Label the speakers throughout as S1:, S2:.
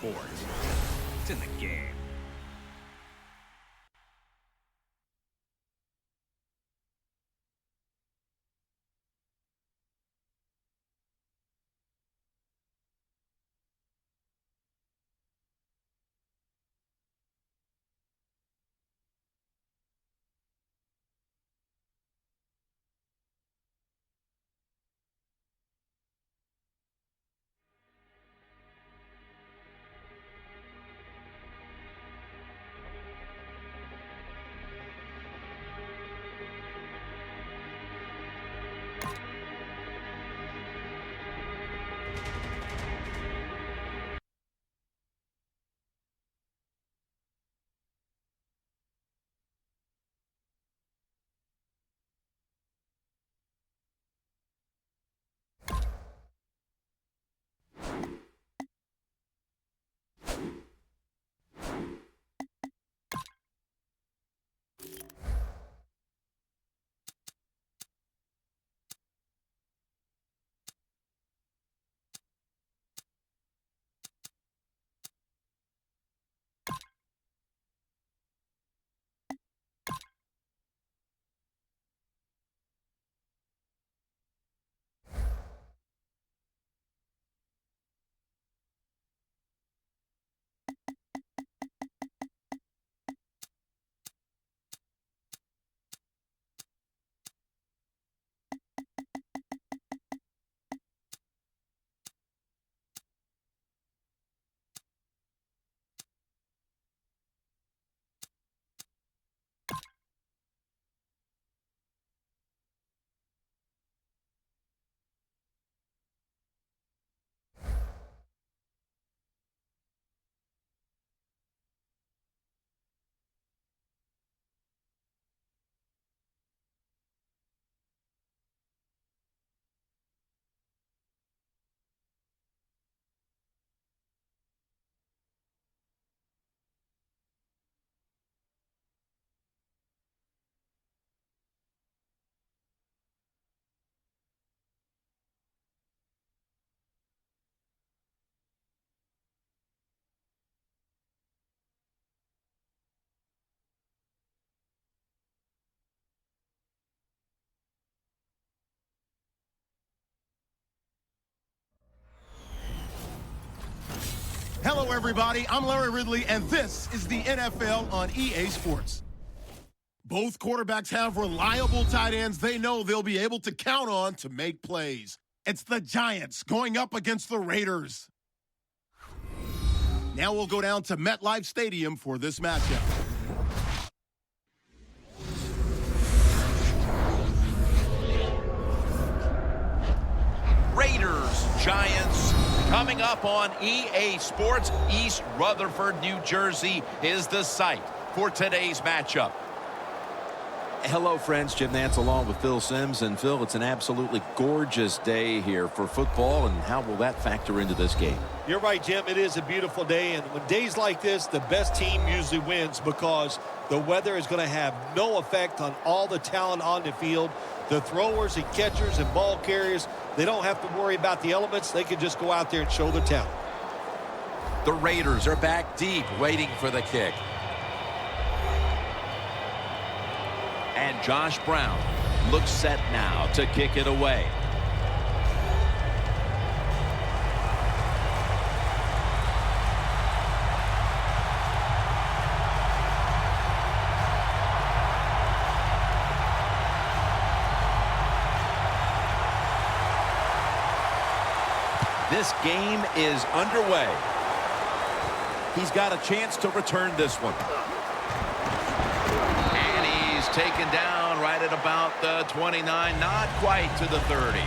S1: Sports. It's in the game.
S2: Hello, everybody. I'm Larry Ridley, and this is the NFL on EA Sports. Both quarterbacks have reliable tight ends they know they'll be able to count on to make plays. It's the Giants going up against the Raiders. Now we'll go down to MetLife Stadium for this matchup.
S3: Raiders, Giants, coming up on EA Sports. East Rutherford, New Jersey is the site for today's matchup.
S4: Hello, friends. Jim Nantz along with Phil Simms. And, Phil, it's an absolutely gorgeous day here for football, and how will that factor into this game?
S5: You're right, Jim. It is a beautiful day, and when days like this, the best team usually wins because the weather is going to have no effect on all the talent on the field. The throwers and catchers and ball carriers, they don't have to worry about the elements. They can just go out there and show their talent.
S3: The Raiders are back deep, waiting for the kick. And Josh Brown looks set now to kick it away. This game is underway. He's got a chance to return this one. And he's taken down right at about the 29, not quite to the 30.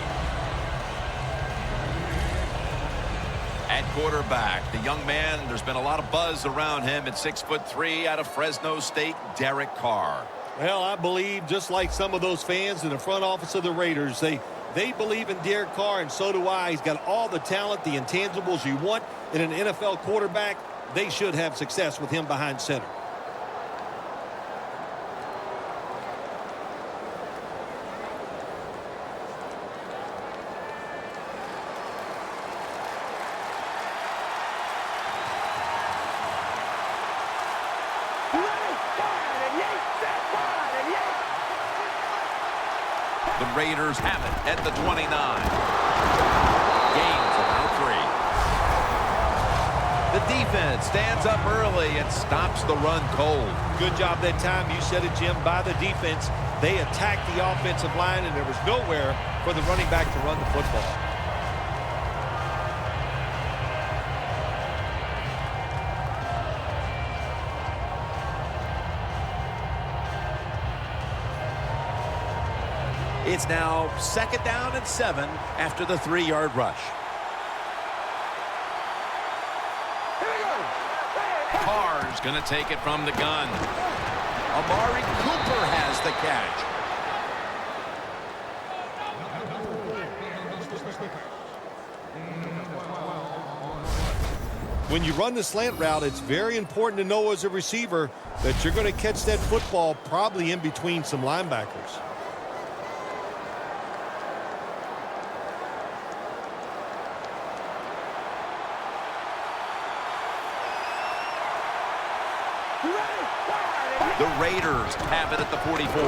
S3: At quarterback, the young man, there's been a lot of buzz around him at 6'3" out of Fresno State, Derek Carr.
S5: Well, I believe just like some of those fans in the front office of the Raiders, they believe in Derek Carr, and so do I. He's got all the talent, the intangibles you want in an NFL quarterback. They should have success with him behind center.
S3: Raiders have it at the 29. Gains about 3. The defense stands up early and stops the run cold.
S5: Good job that time. You said it, Jim, by the defense. They attacked the offensive line, and there was nowhere for the running back to run the football.
S4: It's now 2nd down and 7 after the 3-yard rush.
S3: Carr's going to take it from the gun.
S4: Amari Cooper has the catch.
S5: When you run the slant route, it's very important to know as a receiver that you're going to catch that football probably in between some linebackers.
S3: The Raiders have it at the 44.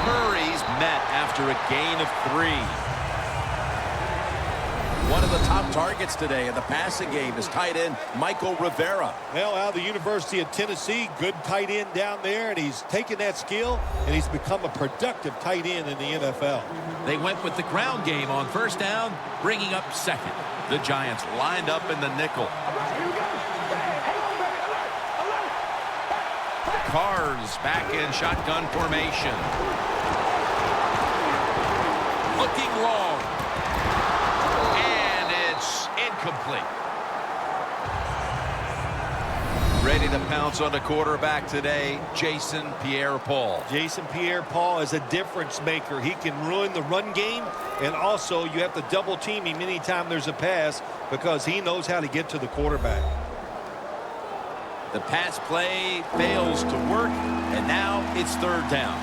S3: Murray's met after a gain of 3.
S4: One of the top targets today in the passing game is tight end Michael Rivera.
S5: Well, out of the University of Tennessee, good tight end down there, and he's taken that skill, and he's become a productive tight end in the NFL.
S3: They went with the ground game on 1st down, bringing up 2nd. The Giants lined up in the nickel. Carr's back in shotgun formation. Looking long. And it's incomplete. Ready to pounce on the quarterback today, Jason Pierre-Paul.
S5: Jason Pierre-Paul is a difference maker. He can ruin the run game, and also you have to double team him anytime there's a pass because he knows how to get to the quarterback.
S4: The pass play fails to work, and now it's 3rd down.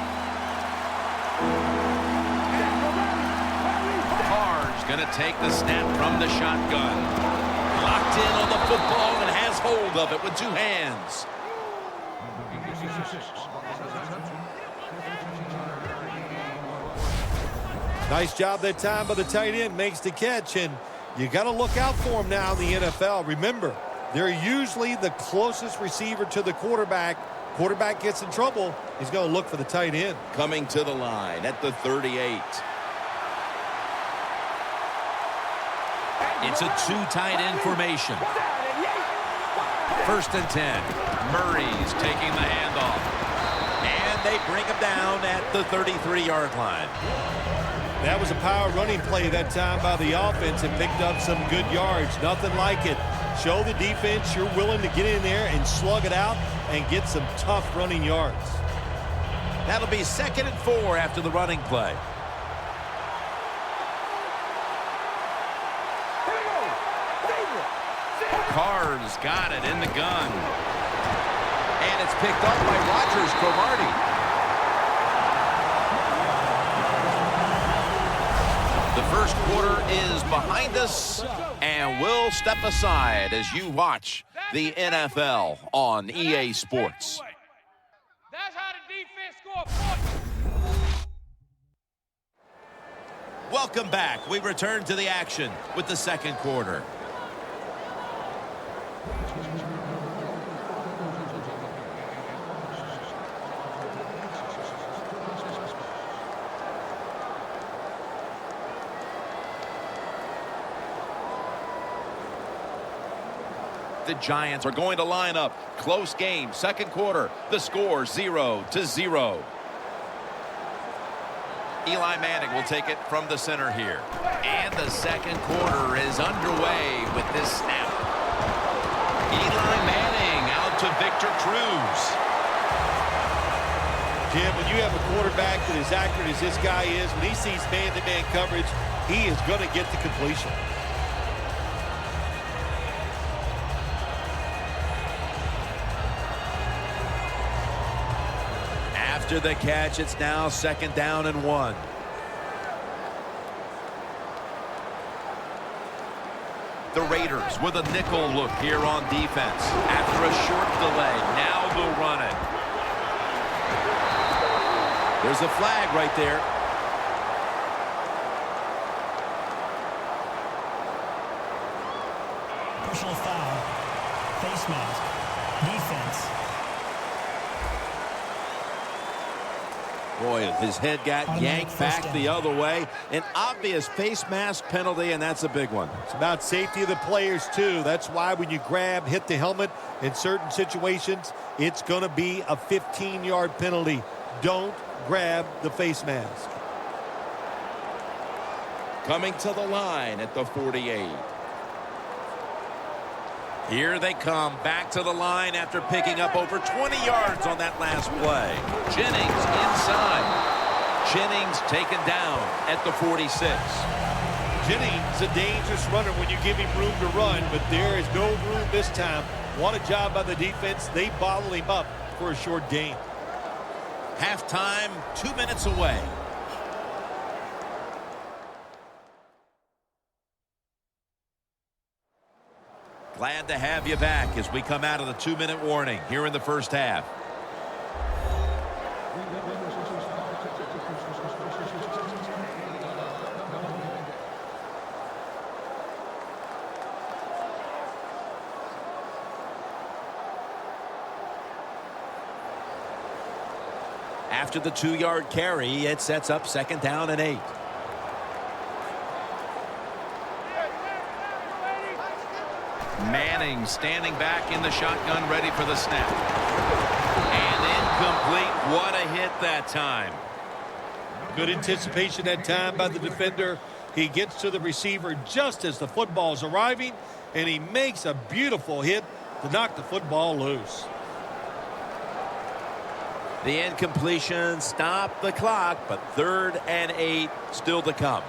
S3: Carr's going to take the snap from the shotgun. Locked in on the football and has hold of it with 2 hands.
S5: Nice job that time by the tight end. Makes the catch, and you got to look out for him now in the NFL. Remember, they're usually the closest receiver to the quarterback. Quarterback gets in trouble, he's going to look for the tight end.
S4: Coming to the line at the 38.
S3: It's a 2 tight end formation. 1st and 10. Murray's taking the handoff.
S4: And they bring him down at the 33-yard line.
S5: That was a power running play that time by the offense and picked up some good yards. Nothing like it. Show the defense you're willing to get in there and slug it out and get some tough running yards.
S4: That'll be 2nd and 4 after the running play.
S3: Carr's got it in the gun.
S4: And it's picked up by Rogers Cromartie.
S3: The 1st quarter is behind us,
S4: And we'll step aside as you watch the NFL on EA Sports.
S6: That's how the defense score points.
S4: Welcome back. We return to the action with the 2nd quarter.
S3: the Giants are going to line up. Close game, 2nd quarter. The score 0-0. Eli Manning will take it from the center here. And the 2nd quarter is underway with this snap. Eli Manning out to Victor Cruz.
S5: Jim, when you have a quarterback that is accurate as this guy is, when he sees man-to-man coverage, he is going to get the completion.
S4: After the catch, it's now 2nd down and 1.
S3: The Raiders with a nickel look here on defense. After a short delay, now they'll run it.
S4: There's a flag right there.
S7: face mask. Defense.
S4: Boy, his head got yanked back the other way. An obvious face mask penalty, and that's a big one.
S5: It's about safety of the players, too. That's why when you grab, hit the helmet in certain situations, it's going to be a 15-yard penalty. Don't grab the face mask.
S3: Coming to the line at the 48.
S4: Here they come back to the line after picking up over 20 yards on that last play.
S3: Jennings inside. Jennings taken down at the 46.
S5: Jennings, a dangerous runner when you give him room to run, but there is no room this time. What a job by the defense. They bottle him up for a short gain.
S4: Halftime, 2 minutes away. Glad to have you back as we come out of the 2-minute warning here in the first half. After the 2-yard carry, it sets up 2nd down and 8.
S3: Manning standing back in the shotgun, ready for the snap. And incomplete. What a hit that time.
S5: Good anticipation that time by the defender. He gets to the receiver just as the football is arriving, and he makes a beautiful hit to knock the football loose.
S4: The incompletion stopped the clock, but 3rd and 8 still to come.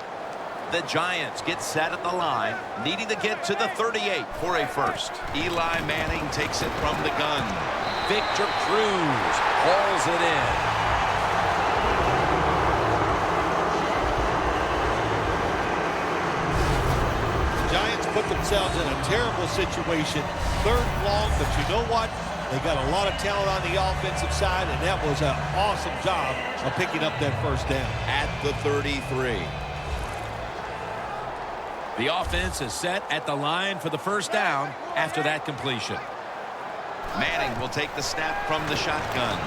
S3: The Giants get set at the line, needing to get to the 38 for a first. Eli Manning takes it from the gun.
S4: Victor Cruz hauls it in.
S5: Giants put themselves in a terrible situation. 3rd and long, but you know what? They got a lot of talent on the offensive side, and that was an awesome job of picking up that 1st down.
S3: At the 33.
S4: The offense is set at the line for the 1st down after that completion.
S3: Manning will take the snap from the shotgun.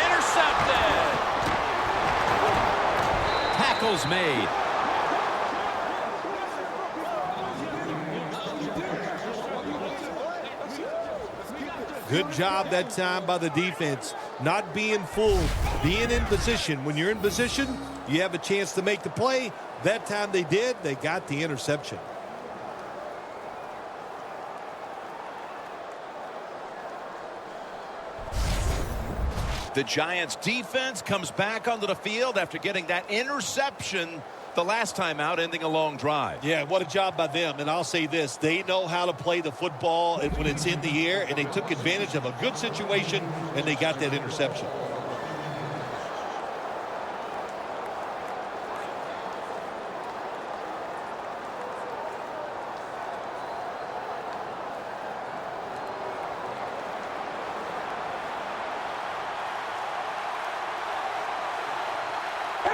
S4: Intercepted! Tackles made.
S5: Good job that time by the defense. Not being fooled, being in position. When you're in position, you have a chance to make the play. That time they did. They got the interception.
S3: The Giants defense comes back onto the field after getting that interception the last time out, ending a long drive.
S5: Yeah, what a job by them. And I'll say this, they know how to play the football when it's in the air, and they took advantage of a good situation, and they got that interception.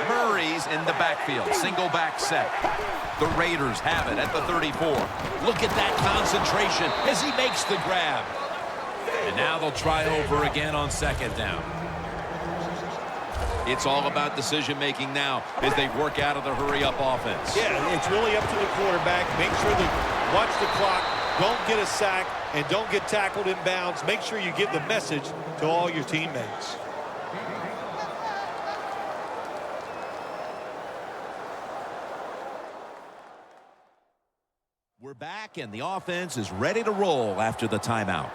S3: Murray's in the backfield. Single back set. The Raiders have it at the 34. Look at that concentration as he makes the grab.
S4: And now they'll try over again on 2nd down.
S3: It's all about decision-making now as they work out of the hurry-up offense.
S5: Yeah, it's really up to the quarterback. Make sure to watch the clock. Don't get a sack and don't get tackled in bounds. Make sure you give the message to all your teammates.
S4: We're back, and the offense is ready to roll after the timeout.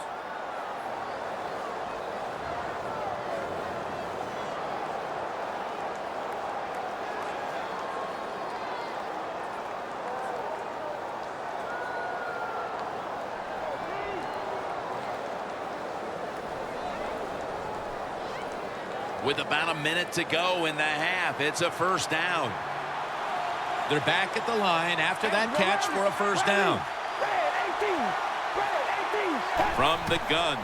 S3: With about a minute to go in the half, it's a 1st down.
S4: They're back at the line after that catch for a 1st down.
S3: From the gun.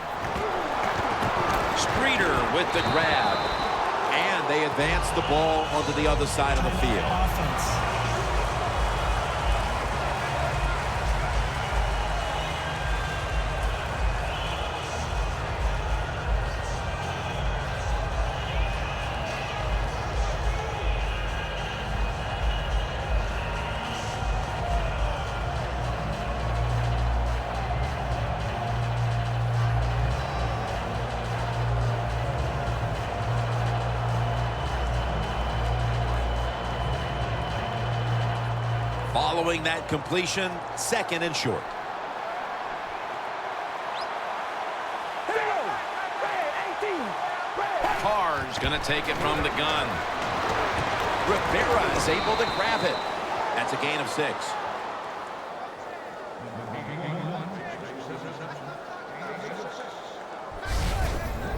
S3: Streeter with the grab.
S4: And they advance the ball onto the other side of the field.
S3: Following that completion, 2nd and short. Carr's going to take it from the gun. Rivera is able to grab it. That's a gain of 6.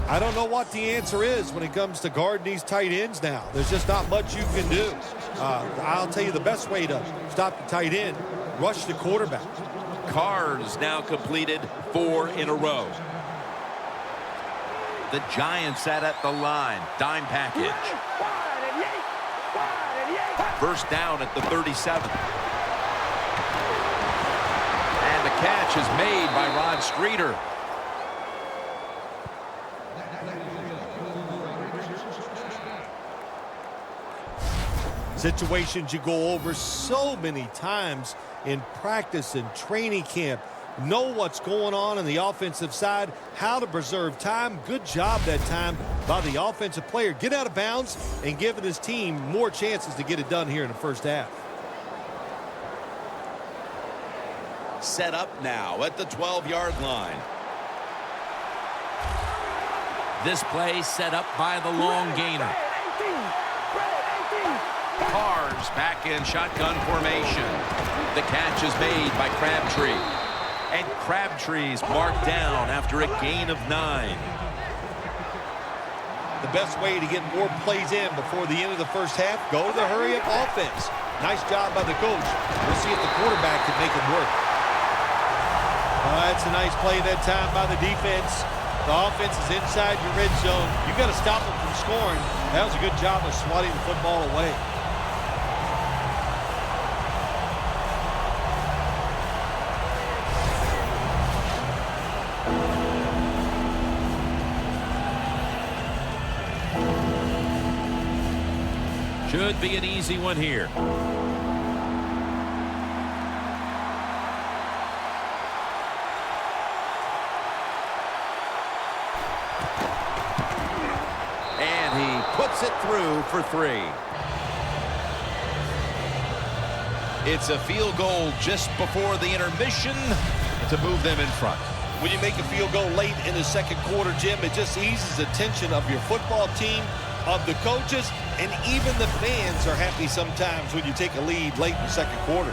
S5: I don't know what the answer is when it comes to guarding these tight ends now. There's just not much you can do. I'll tell you the best way to stop the tight end, rush the quarterback.
S3: Carr's now completed 4 in a row. The Giants sat at the line. Dime package. First down at the 37. And the catch is made by Rod Streeter.
S5: Situations you go over so many times in practice and training camp. Know what's going on the offensive side, how to preserve time. Good job that time by the offensive player. Get out of bounds and giving his team more chances to get it done here in the first half.
S3: Set up now at the 12-yard line. This play set up by the long gainer. Carr's back in shotgun formation. The catch is made by Crabtree. And Crabtree's marked down after a gain of 9.
S5: The best way to get more plays in before the end of the first half, go to the hurry-up offense. Nice job by the coach. We'll see if the quarterback can make it work. That's a nice play that time by the defense. The offense is inside your red zone. You've got to stop them from scoring. That was a good job of swatting the football away.
S3: Should be an easy one here. And he puts it through for 3. It's a field goal just before the intermission to move them in front.
S5: When you make a field goal late in the second quarter, Jim, it just eases the tension of your football team, of the coaches, and even the fans are happy sometimes when you take a lead late in the second quarter.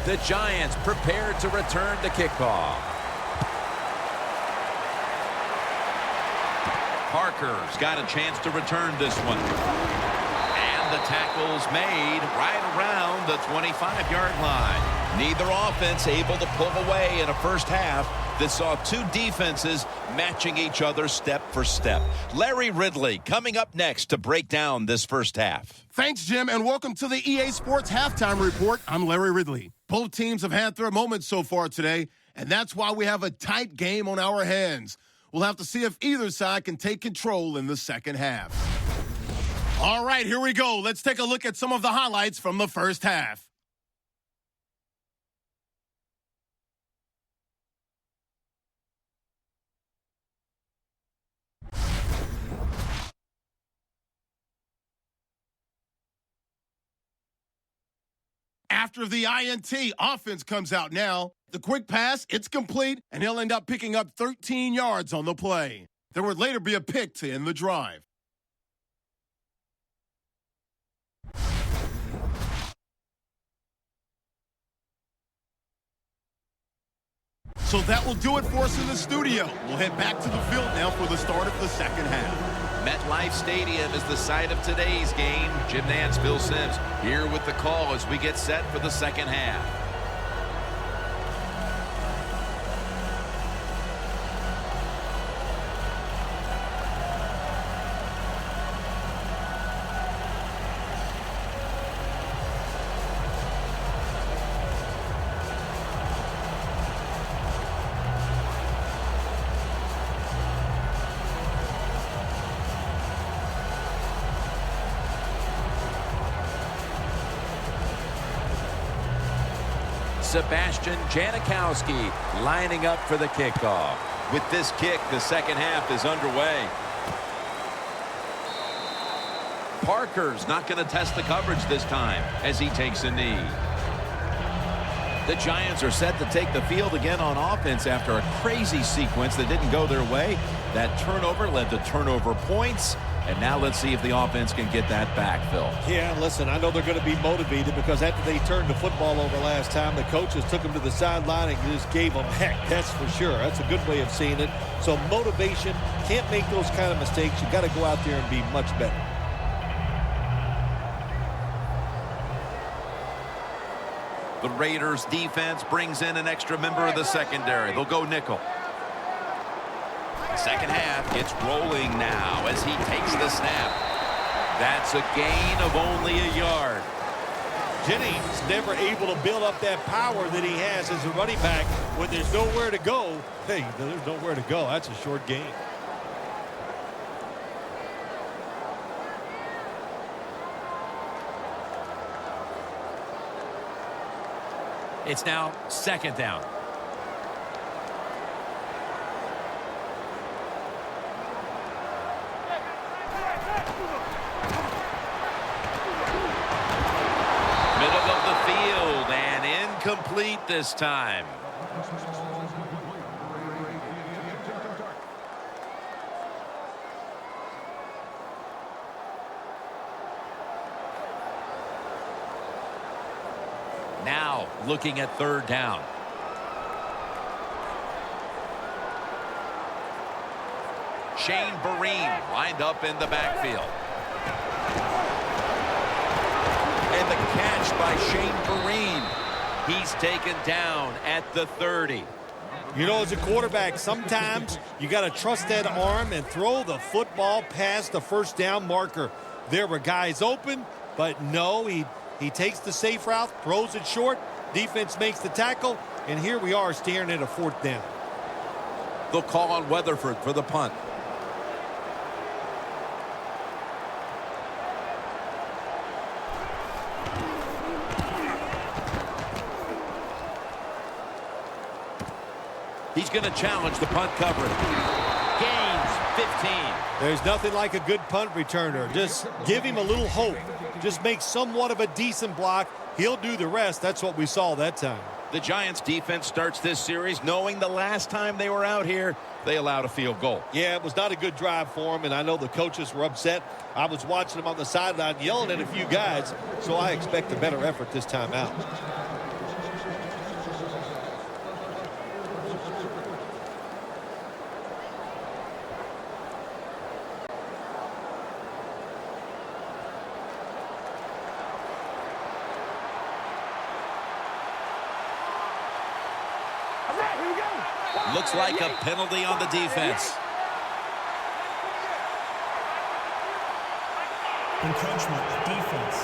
S3: The Giants prepared to return the kickoff. Parker's got a chance to return this one. And the tackle's made right around the 25-yard line. Neither offense able to pull away in a first half that saw 2 defenses matching each other step for step. Larry Ridley coming up next to break down this first half.
S2: Thanks, Jim, and welcome to the EA Sports Halftime Report. I'm Larry Ridley. Both teams have had their moments so far today, and that's why we have a tight game on our hands. We'll have to see if either side can take control in the second half. All right, here we go. Let's take a look at some of the highlights from the first half. After the INT, offense comes out now. The quick pass, it's complete, and he'll end up picking up 13 yards on the play. There would later be a pick to end the drive. So that will do it for us in the studio. We'll head back to the field now for the start of the second half.
S3: MetLife Stadium is the site of today's game. Jim Nantz, Bill Sims here with the call as we get set for the second half.
S4: Sebastian Janikowski lining up for the kickoff.
S3: With this kick, the second half is underway. Parker's not going to test the coverage this time as he takes a knee. The Giants are set to take the field again on offense after a crazy sequence that didn't go their way. That turnover led to turnover points. And now let's see if the offense can get that back, Phil.
S5: Yeah, listen, I know they're going to be motivated because after they turned the football over last time, the coaches took them to the sideline and just gave them heck. That's for sure. That's a good way of seeing it. So motivation, can't make those kind of mistakes. You got to go out there and be much better.
S3: The Raiders defense brings in an extra member of the secondary. They'll go nickel. Second half gets rolling now as he takes the snap. That's a gain of only a yard.
S5: Jennings never able to build up that power that he has as a running back when there's nowhere to go. Hey, there's nowhere to go. That's a short gain.
S4: It's now second down.
S3: Middle of the field and incomplete this time.
S4: Now looking at third down.
S3: Shane Vereen lined up in the backfield. And the catch by Shane Vereen. He's taken down at the 30.
S5: You know, as a quarterback, sometimes you got to trust that arm and throw the football past the first down marker. There were guys open, but no, he takes the safe route, throws it short, defense makes the tackle, and here we are staring at a fourth down.
S4: They'll call on Weatherford for the punt. He's going to challenge the punt coverage. Gains 15.
S5: There's nothing like a good punt returner. Just give him a little hope. Just make somewhat of a decent block. He'll do the rest. That's what we saw that time.
S3: The Giants defense starts this series knowing the last time they were out here, they allowed a field goal.
S5: Yeah, it was not a good drive for him, and I know the coaches were upset. I was watching them on the sideline yelling at a few guys, so I expect a better effort this time out.
S4: Looks like a penalty on the defense.
S7: Encroachment, defense.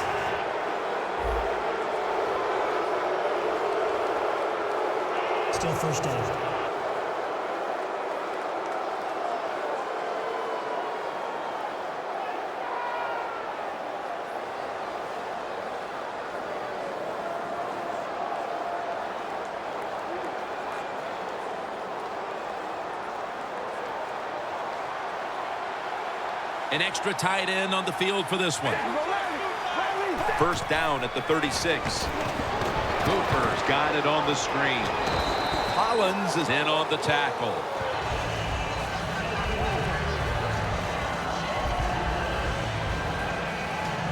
S7: Still first down.
S4: An extra tight end on the field for this one.
S3: First down at the 36. Cooper's got it on the screen. Collins is in on the tackle.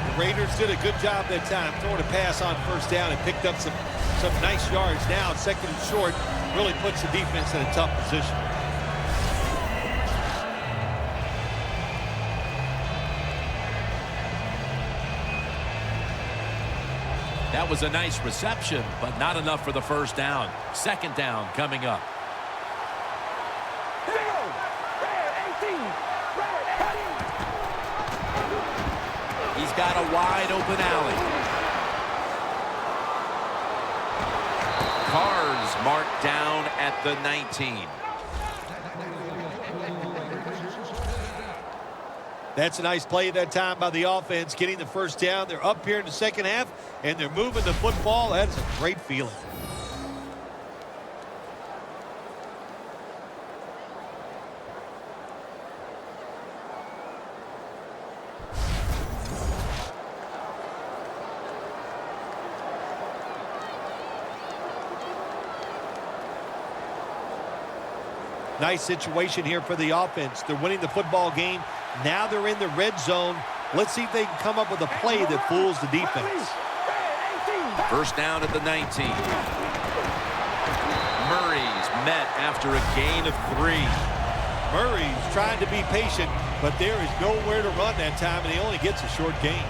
S5: The Raiders did a good job that time throwing a pass on first down and picked up some nice yards. Now second and short really puts the defense in a tough position.
S4: That was a nice reception, but not enough for the first down. Second down coming up. He's got a wide open alley.
S3: Carr's marked down at the 19.
S5: That's a nice play at that time by the offense, getting the first down. They're up here in the second half, and they're moving the football. That is a great feeling. Nice situation here for the offense. They're winning the football game. Now they're in the red zone. Let's see if they can come up with a play that fools the defense.
S3: First down at the 19. Murray's met after a gain of 3.
S5: Murray's trying to be patient, but there is nowhere to run that time, and he only gets a short gain.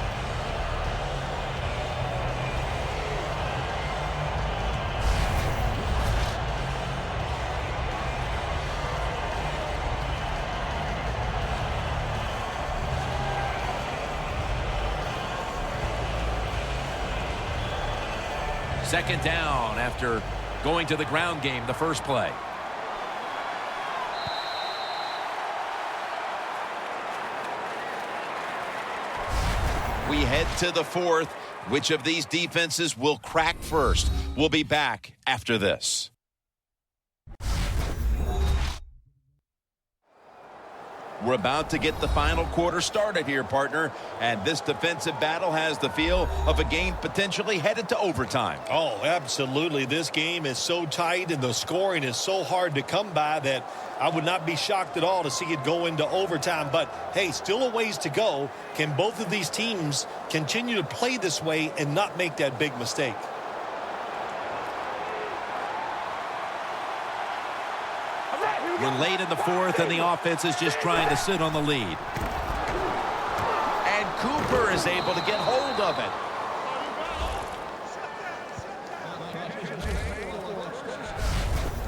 S3: Second down after going to the ground game the first play. We head to the fourth. Which of these defenses will crack first? We'll be back after this. We're about to get the final quarter started here, partner. And this defensive battle has the feel of a game potentially headed to overtime.
S5: Oh, absolutely. This game is so tight and the scoring is so hard to come by that I would not be shocked at all to see it go into overtime. But, hey, still a ways to go. Can both of these teams continue to play this way and not make that big mistake?
S3: We're late in the fourth, and the offense is just trying to sit on the lead. And Cooper is able to get hold of it.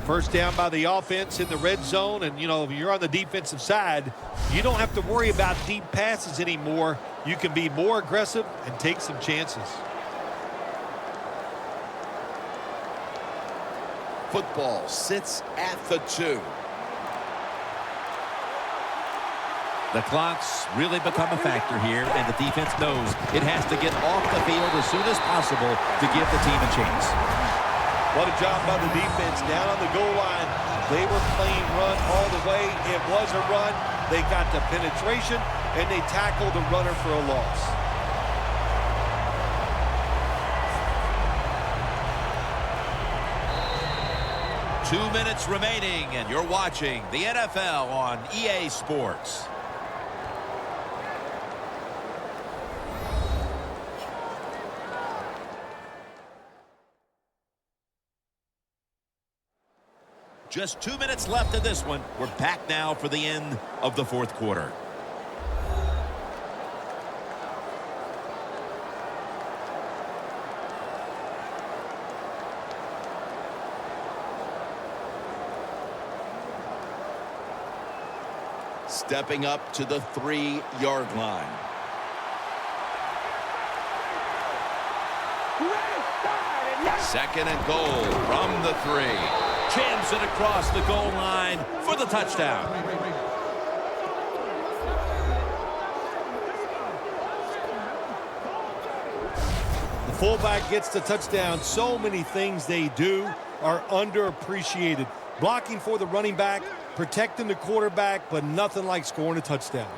S5: First down by the offense in the red zone, and, you know, if you're on the defensive side, you don't have to worry about deep passes anymore. You can be more aggressive and take some chances.
S3: Football sits at the 2. The clock's really become a factor here, and the defense knows it has to get off the field as soon as possible to give the team a chance.
S5: What a job by the defense down on the goal line. They were playing run all the way. It was a run. They got the penetration, and they tackled the runner for a loss.
S3: Two minutes remaining, and you're watching the NFL on EA Sports. Just 2 minutes left in this one. We're back now for the end of the fourth quarter. Stepping up to the 3-yard line. Second and goal from the 3. Jams it across the goal line for the touchdown.
S5: The fullback gets the touchdown. So many things they do are underappreciated. Blocking for the running back, protecting the quarterback, but nothing like scoring a touchdown.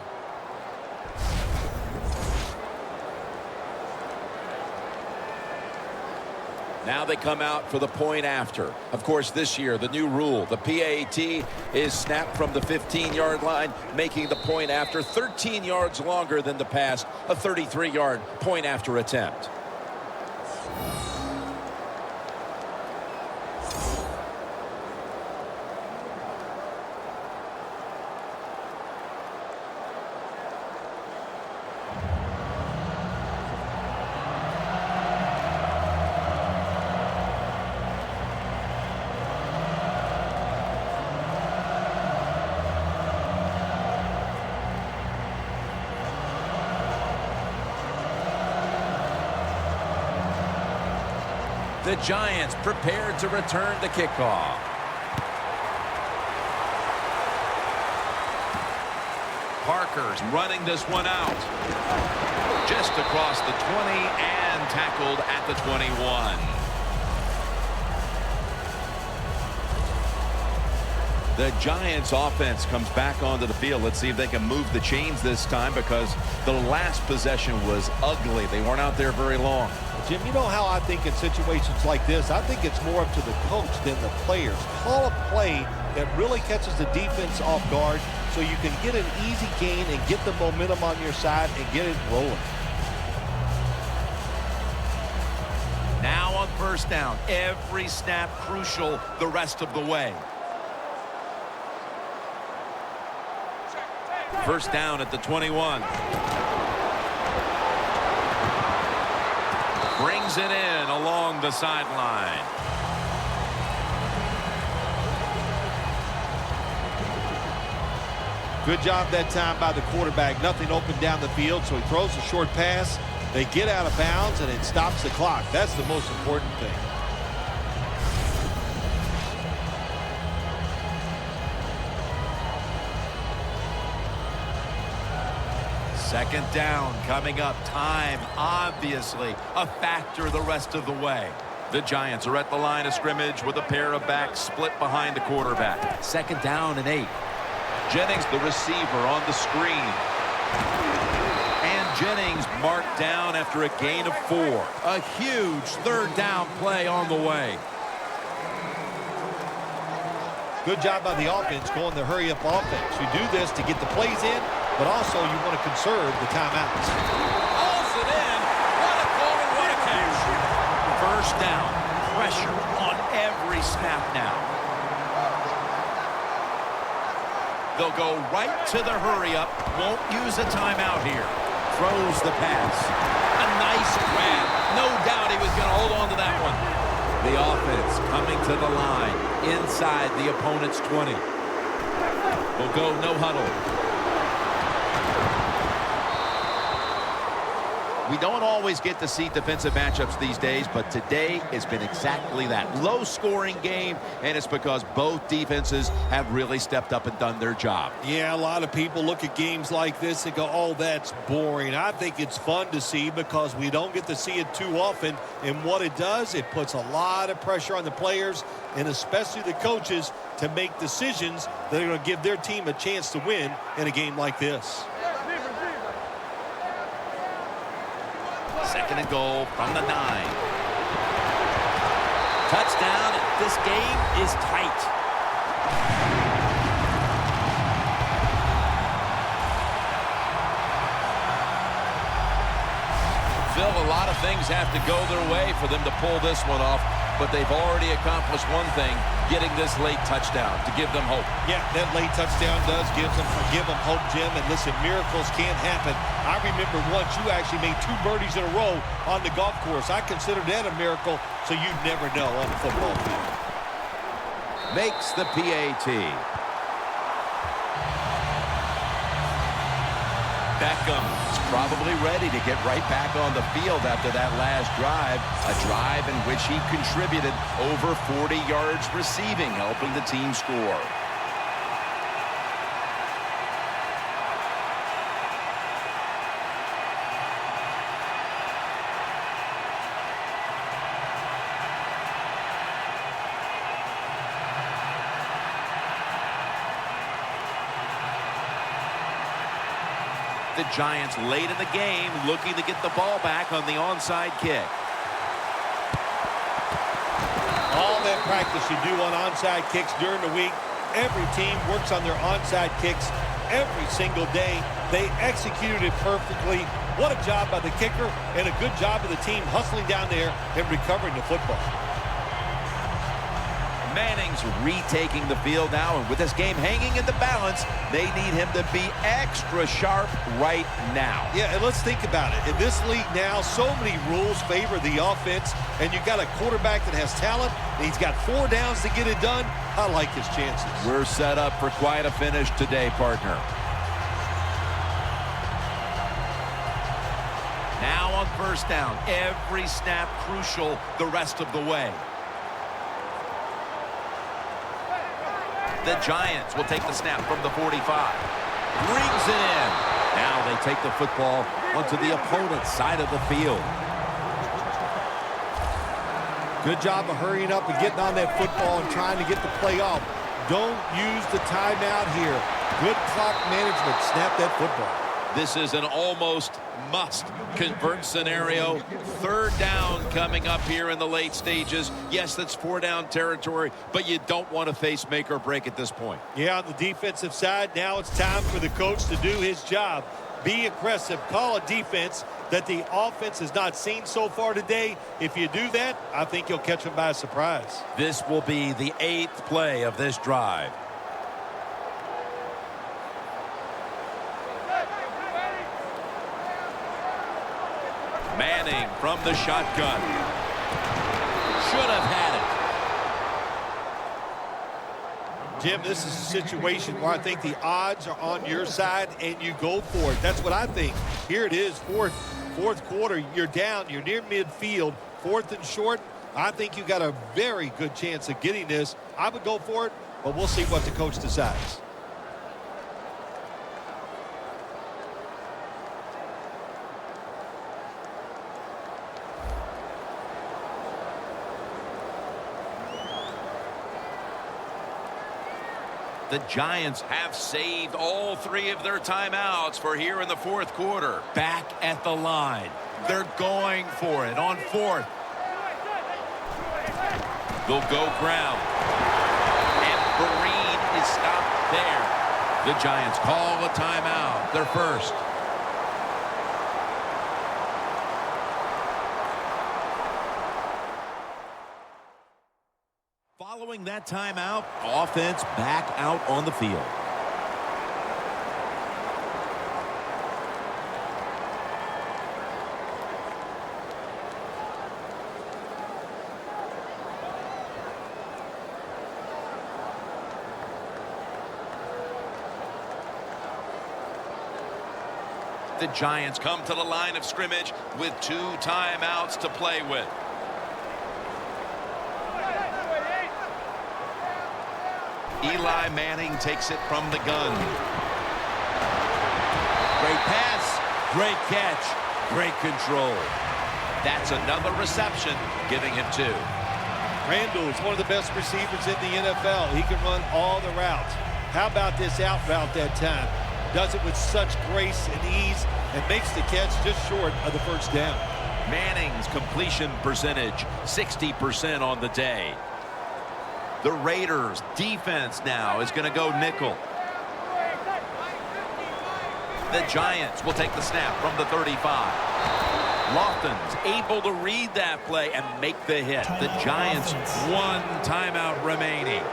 S3: Now they come out for the point after. Of course, this year, the new rule, the PAT, is snapped from the 15-yard line, making the point after 13 yards longer than the past, a 33-yard point after attempt. The Giants prepared to return the kickoff. Parker's running this one out. Just across the 20 and tackled at the 21.
S4: The Giants offense comes back onto the field. Let's see if they can move the chains this time, because the last possession was ugly. They weren't out there very long.
S5: Jim, you know how I think in situations like this, I think it's more up to the coach than the players. Call a play that really catches the defense off guard so you can get an easy gain and get the momentum on your side and get it rolling.
S3: Now on first down, every snap crucial the rest of the way.
S4: First down at the 21. Brings it in along the sideline.
S5: Good job that time by the quarterback. Nothing open down the field, so he throws a short pass. They get out of bounds, and it stops the clock. That's the most important thing.
S3: Second down coming up. Time, obviously, a factor the rest of the way.
S4: The Giants are at the line of scrimmage with a pair of backs split behind the quarterback.
S3: Second down and 8.
S4: Jennings, the receiver, on the screen.
S3: And Jennings marked down after a gain of 4. A huge third down play on the way.
S5: Good job by the offense going the hurry-up offense. You do this to get the plays in, but also you want to conserve the timeouts.
S3: Hauls it in. What a call and what a catch. First down. Pressure on every snap now. They'll go right to the hurry-up. Won't use a timeout here. Throws the pass. A nice grab. No doubt he was going to hold on to that one. The offense coming to the line inside the opponent's 20. Will go no huddle. We don't always get to see defensive matchups these days, but today has been exactly that. Low-scoring game, and it's because both defenses have really stepped up and done their job.
S5: Yeah, a lot of people look at games like this and go, oh, that's boring. I think it's fun to see because we don't get to see it too often. And what it does, it puts a lot of pressure on the players and especially the coaches to make decisions that are going to give their team a chance to win in a game like this.
S3: Second and goal from the 9. Touchdown. This game is tight.
S4: Phil, a lot of things have to go their way for them to pull this one off, but they've already accomplished one thing, getting this late touchdown to give them hope.
S5: Yeah, that late touchdown does give them hope, Jim. And listen, miracles can't happen. I remember once you actually made 2 birdies in a row on the golf course. I consider that a miracle, so you never know on the football field.
S4: Makes the PAT.
S3: Beckham is probably ready to get right back on the field after that last drive. A drive in which he contributed over 40 yards receiving, helping the team score. The Giants late in the game looking to get the ball back on the onside kick.
S5: All that practice you do on onside kicks during the week, every team works on their onside kicks every single day. They executed it perfectly. What a job by the kicker and a good job of the team hustling down there and recovering the football.
S3: Manning's retaking the field now, and with this game hanging in the balance, they need him to be extra sharp right now.
S5: Yeah, and let's think about it. In this league now, so many rules favor the offense, and you've got a quarterback that has talent, and he's got 4 downs to get it done. I like his chances.
S4: We're set up for quite a finish today, partner.
S3: Now on first down, every snap crucial the rest of the way. The Giants will take the snap from the 45. Brings it in. Now they take the football onto the opponent's side of the field.
S5: Good job of hurrying up and getting on that football and trying to get the play off. Don't use the timeout here. Good clock management. Snap that football.
S3: This is an almost must-convert scenario. Third down coming up here in the late stages. Yes, that's four-down territory, but you don't want to face make or break at this point.
S5: Yeah, on the defensive side, now it's time for the coach to do his job. Be aggressive. Call a defense that the offense has not seen so far today. If you do that, I think you'll catch them by surprise.
S4: This will be the 8th play of this drive.
S3: Manning from the shotgun. Should have had it.
S5: Jim, this is a situation where I think the odds are on your side and you go for it. That's what I think. Here it is, fourth quarter. You're down. You're near midfield. 4th and short. I think you got a very good chance of getting this. I would go for it, but we'll see what the coach decides.
S3: The Giants have saved all 3 of their timeouts for here in the 4th quarter. Back at the line. They're going for it on 4th. They'll go ground. And Vereen is stopped there. The Giants call a timeout. Their first.
S4: Following that timeout, offense back out on the field.
S3: The Giants come to the line of scrimmage with 2 timeouts to play with. Eli Manning takes it from the gun.
S4: Great pass, great catch, great control.
S3: That's another reception, giving him 2.
S5: Randall is one of the best receivers in the NFL. He can run all the routes. How about this out route that time? Does it with such grace and ease and makes the catch just short of the first down.
S3: Manning's completion percentage, 60% on the day. The Raiders defense now is going to go nickel. The Giants will take the snap from the 35. Lofton's able to read that play and make the hit. The Giants, 1 timeout remaining.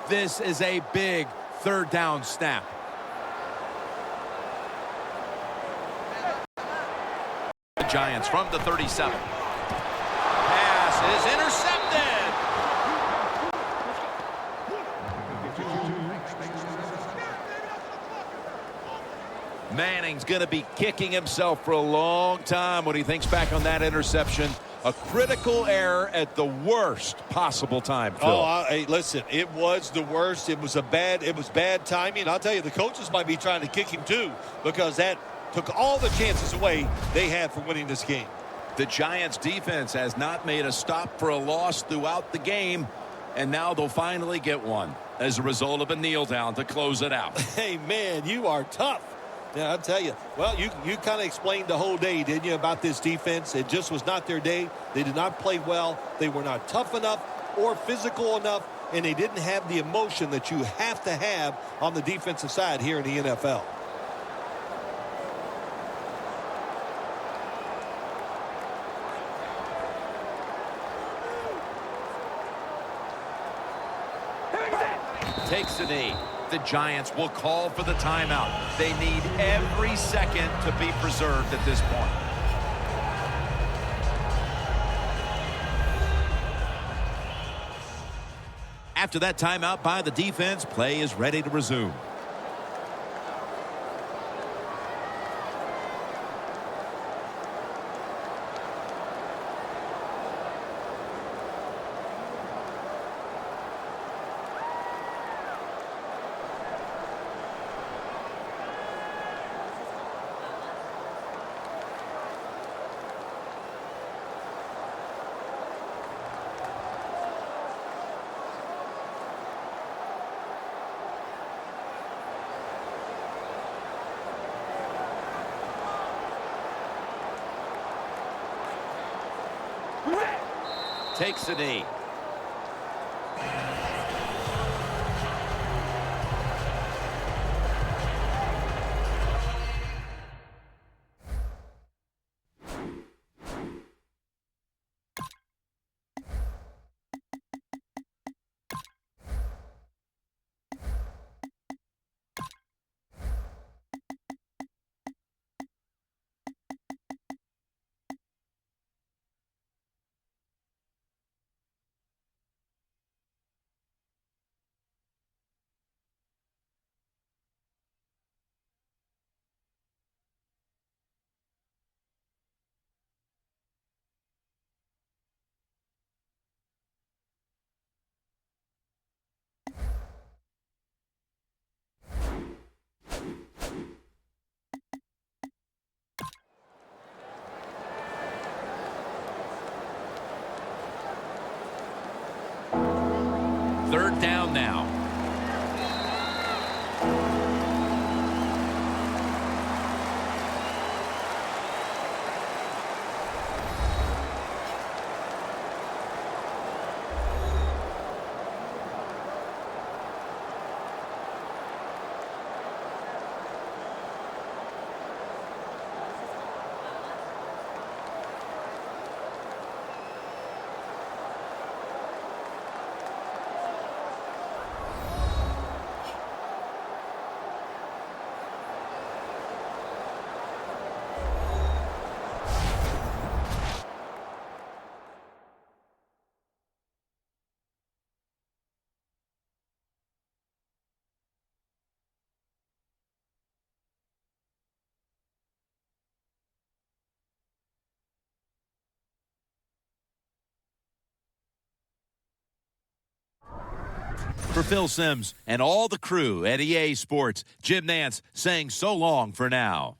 S4: This is a big 3rd down snap.
S3: The Giants from the 37. Pass is intercepted. Manning's going to be kicking himself for a long time when he thinks back on that interception. A critical error at the worst possible time, Phil.
S5: Hey, listen, it was the worst. It was bad timing. I'll tell you, the coaches might be trying to kick him too, because that took all the chances away they had for winning this game.
S4: The Giants defense has not made a stop for a loss throughout the game, and now they'll finally get one as a result of a kneel down to close it out.
S5: Hey, man, you are tough. Yeah, I'll tell you. Well, you kind of explained the whole day, didn't you, about this defense? It just was not their day. They did not play well. They were not tough enough or physical enough, and they didn't have the emotion that you have to have on the defensive side here in the NFL.
S3: Takes the knee. The Giants will call for the timeout. They need every second to be preserved at this point.
S4: After that timeout by the defense, play is ready to resume. Takes a knee. Third down now. For Phil Simms and all the crew at EA Sports, Jim Nantz saying so long for now.